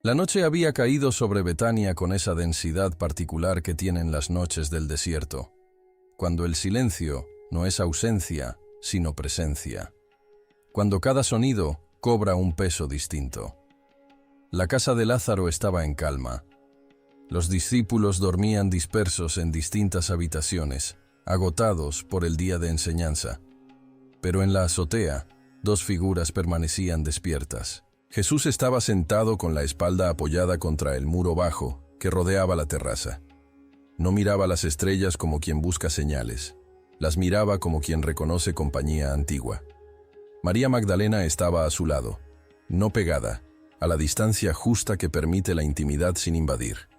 La noche había caído sobre Betania con esa densidad particular que tienen las noches del desierto, cuando el silencio no es ausencia, sino presencia, cuando cada sonido cobra un peso distinto. La casa de Lázaro estaba en calma. Los discípulos dormían dispersos en distintas habitaciones, agotados por el día de enseñanza. Pero en la azotea, dos figuras permanecían despiertas. Jesús estaba sentado con la espalda apoyada contra el muro bajo que rodeaba la terraza. No miraba las estrellas como quien busca señales, las miraba como quien reconoce compañía antigua. María Magdalena estaba a su lado, no pegada, a la distancia justa que permite la intimidad sin invadir.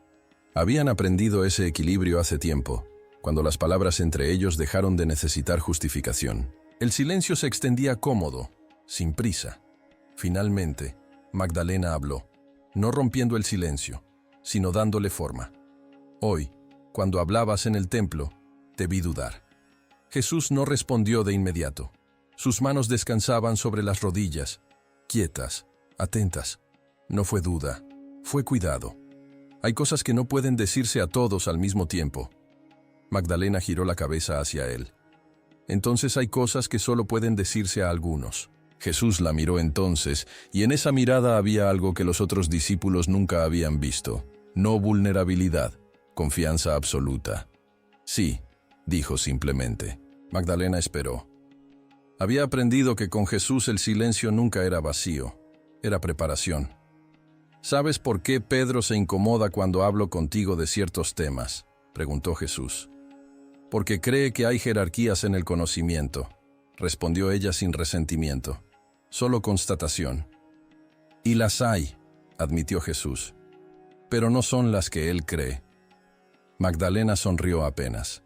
Habían aprendido ese equilibrio hace tiempo, cuando las palabras entre ellos dejaron de necesitar justificación. El silencio se extendía cómodo, sin prisa. Finalmente, Magdalena habló, no rompiendo el silencio, sino dándole forma. Hoy, cuando hablabas en el templo, te vi dudar. Jesús no respondió de inmediato. Sus manos descansaban sobre las rodillas, quietas, atentas. No fue duda, fue cuidado. Hay cosas que no pueden decirse a todos al mismo tiempo. Magdalena giró la cabeza hacia él. Entonces hay cosas que solo pueden decirse a algunos. Jesús la miró entonces, y en esa mirada había algo que los otros discípulos nunca habían visto. No vulnerabilidad, confianza absoluta. Sí, dijo simplemente. Magdalena esperó. Había aprendido que con Jesús el silencio nunca era vacío, era preparación. ¿Sabes por qué Pedro se incomoda cuando hablo contigo de ciertos temas?, preguntó Jesús. Porque cree que hay jerarquías en el conocimiento, respondió ella sin resentimiento. Solo constatación. Y las hay, admitió Jesús, pero no son las que él cree. Magdalena sonrió apenas.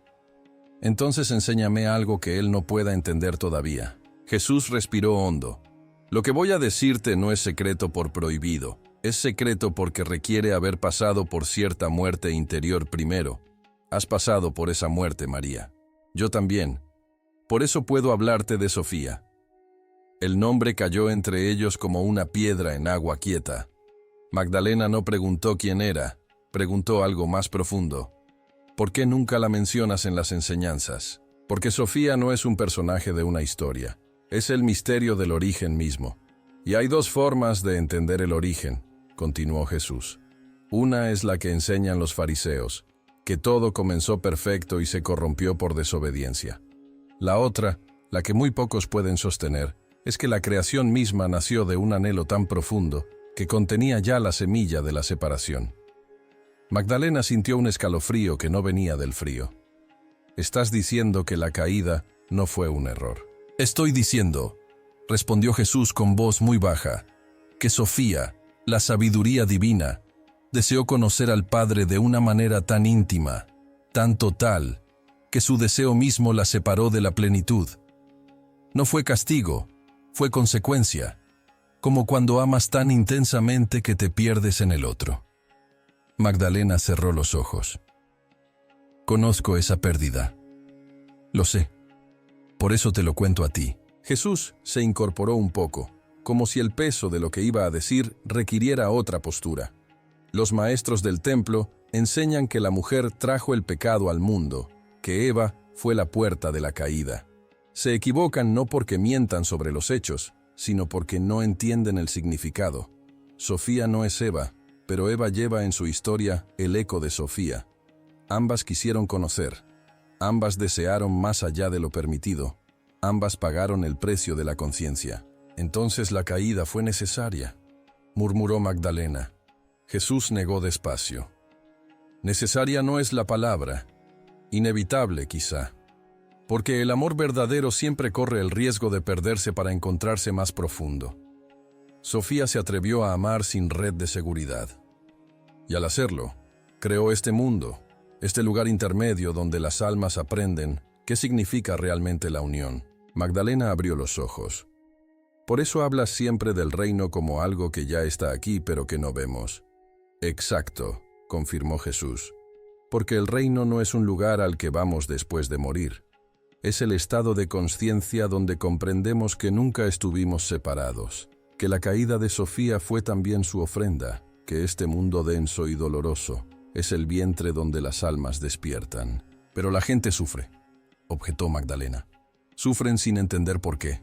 Entonces enséñame algo que él no pueda entender todavía. Jesús respiró hondo. Lo que voy a decirte no es secreto por prohibido, es secreto porque requiere haber pasado por cierta muerte interior primero. Has pasado por esa muerte, María. Yo también. Por eso puedo hablarte de Sofía. El nombre cayó entre ellos como una piedra en agua quieta. Magdalena no preguntó quién era, preguntó algo más profundo. ¿Por qué nunca la mencionas en las enseñanzas? Porque Sofía no es un personaje de una historia, es el misterio del origen mismo. Y hay dos formas de entender el origen, continuó Jesús. Una es la que enseñan los fariseos, que todo comenzó perfecto y se corrompió por desobediencia. La otra, la que muy pocos pueden sostener, es que la creación misma nació de un anhelo tan profundo que contenía ya la semilla de la separación. Magdalena sintió un escalofrío que no venía del frío. Estás diciendo que la caída no fue un error. Estoy diciendo, respondió Jesús con voz muy baja, que Sofía, la sabiduría divina, deseó conocer al Padre de una manera tan íntima, tan total, que su deseo mismo la separó de la plenitud. No fue castigo, fue consecuencia, como cuando amas tan intensamente que te pierdes en el otro. Magdalena cerró los ojos. Conozco esa pérdida. Lo sé. Por eso te lo cuento a ti. Jesús se incorporó un poco, como si el peso de lo que iba a decir requiriera otra postura. Los maestros del templo enseñan que la mujer trajo el pecado al mundo, que Eva fue la puerta de la caída. Se equivocan no porque mientan sobre los hechos, sino porque no entienden el significado. Sofía no es Eva, pero Eva lleva en su historia el eco de Sofía. Ambas quisieron conocer, ambas desearon más allá de lo permitido, ambas pagaron el precio de la conciencia. Entonces la caída fue necesaria, murmuró Magdalena. Jesús negó despacio. Necesaria no es la palabra, inevitable quizá, porque el amor verdadero siempre corre el riesgo de perderse para encontrarse más profundo. Sofía se atrevió a amar sin red de seguridad. Y al hacerlo, creó este mundo, este lugar intermedio donde las almas aprenden qué significa realmente la unión. Magdalena abrió los ojos. Por eso hablas siempre del reino como algo que ya está aquí pero que no vemos. Exacto, confirmó Jesús. Porque el reino no es un lugar al que vamos después de morir. Es el estado de conciencia donde comprendemos que nunca estuvimos separados, que la caída de Sofía fue también su ofrenda, que este mundo denso y doloroso es el vientre donde las almas despiertan. Pero la gente sufre, objetó Magdalena. Sufren sin entender por qué.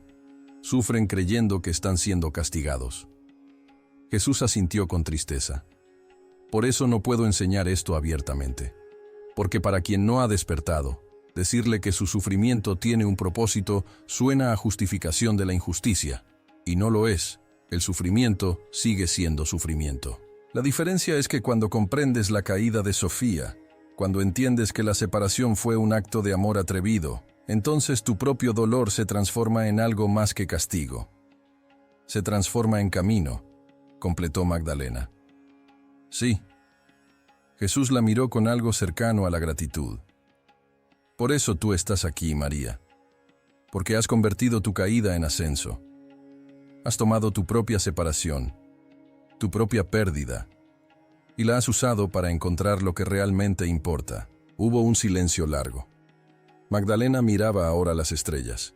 Sufren creyendo que están siendo castigados. Jesús asintió con tristeza. Por eso no puedo enseñar esto abiertamente. Porque para quien no ha despertado, decirle que su sufrimiento tiene un propósito suena a justificación de la injusticia, y no lo es. El sufrimiento sigue siendo sufrimiento. La diferencia es que cuando comprendes la caída de Sofía, cuando entiendes que la separación fue un acto de amor atrevido, entonces tu propio dolor se transforma en algo más que castigo. Se transforma en camino, completó Magdalena. Sí. Jesús la miró con algo cercano a la gratitud. Por eso tú estás aquí, María, porque has convertido tu caída en ascenso. Has tomado tu propia separación, tu propia pérdida, y la has usado para encontrar lo que realmente importa. Hubo un silencio largo. Magdalena miraba ahora las estrellas.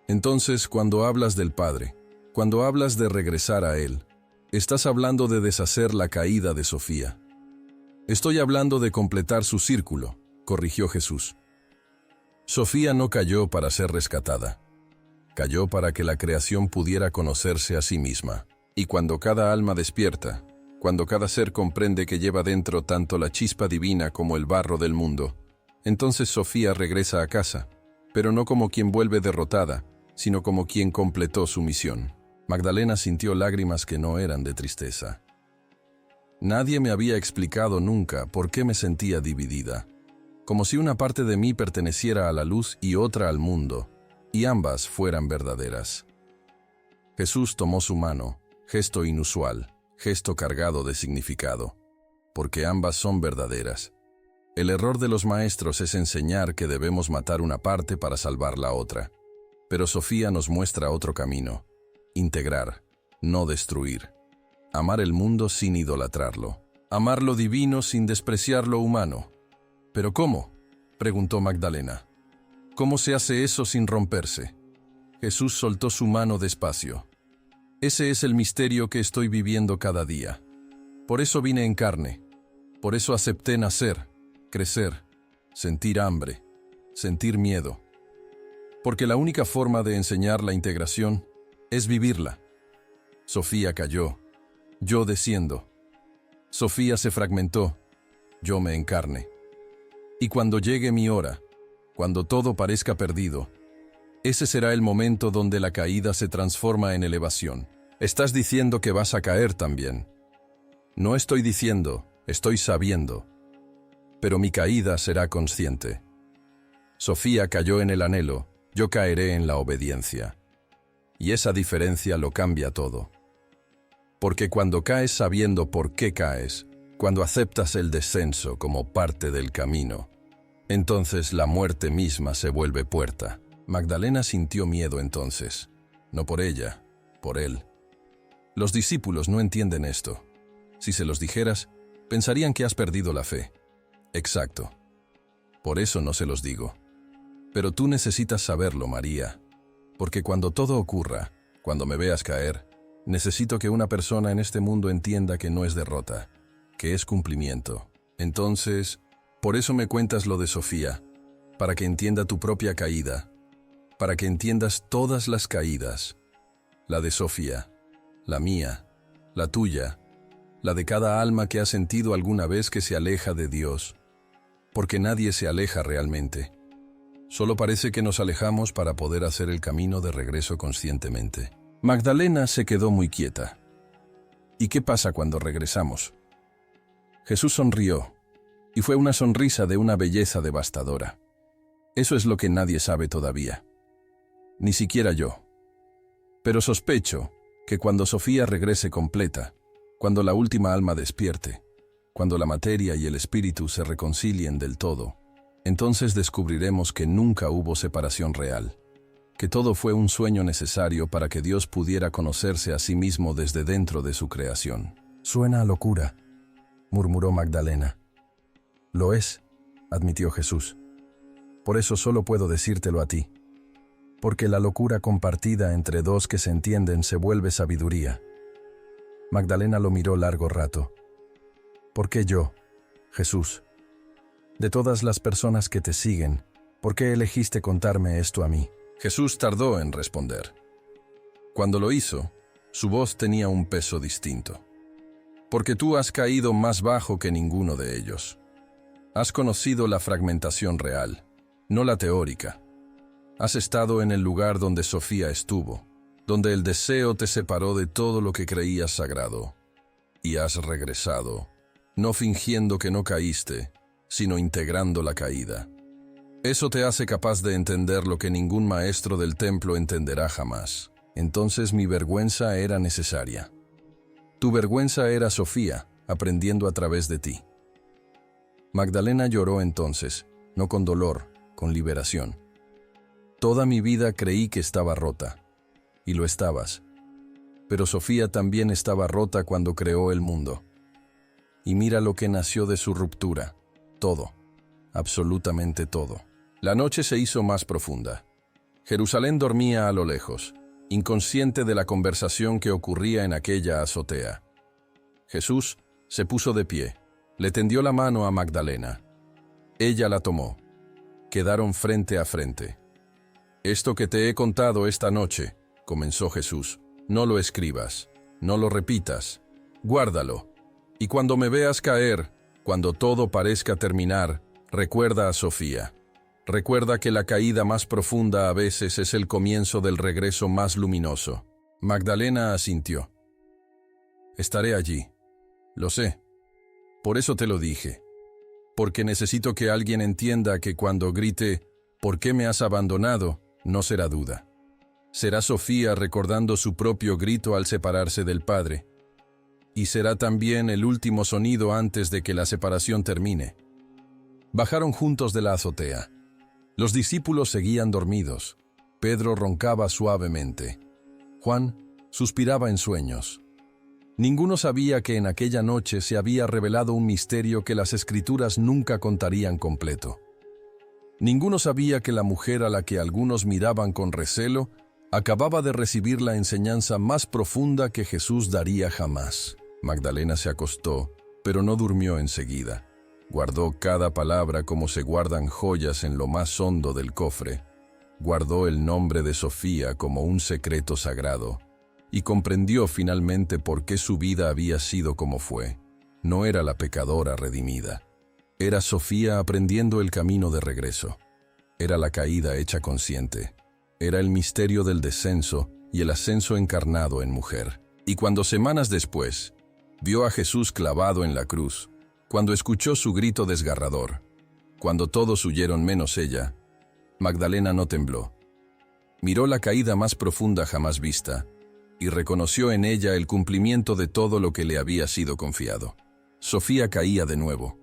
Entonces, cuando hablas del Padre, cuando hablas de regresar a Él, estás hablando de deshacer la caída de Sofía. Estoy hablando de completar su círculo, corrigió Jesús. Sofía no cayó para ser rescatada. Cayó para que la creación pudiera conocerse a sí misma. Y cuando cada alma despierta, cuando cada ser comprende que lleva dentro tanto la chispa divina como el barro del mundo, entonces Sofía regresa a casa, pero no como quien vuelve derrotada, sino como quien completó su misión. Magdalena sintió lágrimas que no eran de tristeza. Nadie me había explicado nunca por qué me sentía dividida, como si una parte de mí perteneciera a la luz y otra al mundo, y ambas fueran verdaderas. Jesús tomó su mano, gesto inusual, gesto cargado de significado, porque ambas son verdaderas. El error de los maestros es enseñar que debemos matar una parte para salvar la otra, pero Sofía nos muestra otro camino: integrar, no destruir. Amar el mundo sin idolatrarlo. Amar lo divino sin despreciar lo humano. ¿Pero cómo?, preguntó Magdalena. ¿Cómo se hace eso sin romperse? Jesús soltó su mano despacio. Ese es el misterio que estoy viviendo cada día. Por eso vine en carne. Por eso acepté nacer, crecer, sentir hambre, sentir miedo. Porque la única forma de enseñar la integración es vivirla. Sofía cayó. Yo desciendo. Sofía se fragmentó. Yo me encarne. Y cuando llegue mi hora, cuando todo parezca perdido, ese será el momento donde la caída se transforma en elevación. Estás diciendo que vas a caer también. No estoy diciendo, estoy sabiendo. Pero mi caída será consciente. Sofía cayó en el anhelo, yo caeré en la obediencia. Y esa diferencia lo cambia todo. Porque cuando caes sabiendo por qué caes, cuando aceptas el descenso como parte del camino, entonces la muerte misma se vuelve puerta. Magdalena sintió miedo entonces, no por ella, por él. Los discípulos no entienden esto. Si se los dijeras, pensarían que has perdido la fe. Exacto. Por eso no se los digo. Pero tú necesitas saberlo, María, porque cuando todo ocurra, cuando me veas caer, necesito que una persona en este mundo entienda que no es derrota, que es cumplimiento. Entonces, por eso me cuentas lo de Sofía, para que entienda tu propia caída, para que entiendas todas las caídas, la de Sofía, la mía, la tuya, la de cada alma que ha sentido alguna vez que se aleja de Dios, porque nadie se aleja realmente. Solo parece que nos alejamos para poder hacer el camino de regreso conscientemente. Magdalena se quedó muy quieta. ¿Y qué pasa cuando regresamos? Jesús sonrió, y fue una sonrisa de una belleza devastadora. Eso es lo que nadie sabe todavía. Ni siquiera yo. Pero sospecho que cuando Sofía regrese completa, cuando la última alma despierte, cuando la materia y el espíritu se reconcilien del todo, entonces descubriremos que nunca hubo separación real, que todo fue un sueño necesario para que Dios pudiera conocerse a sí mismo desde dentro de su creación. Suena a locura, murmuró Magdalena. Lo es, admitió Jesús. Por eso solo puedo decírtelo a ti, porque la locura compartida entre dos que se entienden se vuelve sabiduría. Magdalena lo miró largo rato. ¿Por qué yo, Jesús? De todas las personas que te siguen, ¿por qué elegiste contarme esto a mí? Jesús tardó en responder. Cuando lo hizo, su voz tenía un peso distinto. Porque tú has caído más bajo que ninguno de ellos. Has conocido la fragmentación real, no la teórica. Has estado en el lugar donde Sofía estuvo, donde el deseo te separó de todo lo que creías sagrado. Y has regresado, no fingiendo que no caíste, sino integrando la caída. Eso te hace capaz de entender lo que ningún maestro del templo entenderá jamás. Entonces mi vergüenza era necesaria. Tu vergüenza era Sofía, aprendiendo a través de ti. Magdalena lloró entonces, no con dolor, con liberación. Toda mi vida creí que estaba rota, y lo estabas. Pero Sofía también estaba rota cuando creó el mundo. Y mira lo que nació de su ruptura. Todo, absolutamente todo. La noche se hizo más profunda. Jerusalén dormía a lo lejos, inconsciente de la conversación que ocurría en aquella azotea. Jesús se puso de pie, le tendió la mano a Magdalena. Ella la tomó. Quedaron frente a frente. Esto que te he contado esta noche, comenzó Jesús, no lo escribas, no lo repitas, guárdalo. Y cuando me veas caer, cuando todo parezca terminar, recuerda a Sofía. Recuerda que la caída más profunda a veces es el comienzo del regreso más luminoso. Magdalena asintió. Estaré allí. Lo sé. Por eso te lo dije. Porque necesito que alguien entienda que cuando grite, ¿por qué me has abandonado?, no será duda. Será Sofía recordando su propio grito al separarse del Padre. Y será también el último sonido antes de que la separación termine. Bajaron juntos de la azotea. Los discípulos seguían dormidos. Pedro roncaba suavemente. Juan suspiraba en sueños. Ninguno sabía que en aquella noche se había revelado un misterio que las Escrituras nunca contarían completo. Ninguno sabía que la mujer a la que algunos miraban con recelo acababa de recibir la enseñanza más profunda que Jesús daría jamás. Magdalena se acostó, pero no durmió enseguida. Guardó cada palabra como se guardan joyas en lo más hondo del cofre. Guardó el nombre de Sofía como un secreto sagrado y comprendió finalmente por qué su vida había sido como fue. No era la pecadora redimida. Era Sofía aprendiendo el camino de regreso. Era la caída hecha consciente. Era el misterio del descenso y el ascenso encarnado en mujer. Y cuando semanas después vio a Jesús clavado en la cruz, cuando escuchó su grito desgarrador, cuando todos huyeron menos ella, Magdalena no tembló. Miró la caída más profunda jamás vista y reconoció en ella el cumplimiento de todo lo que le había sido confiado. Sofía caía de nuevo,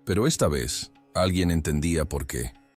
pero esta vez alguien entendía por qué.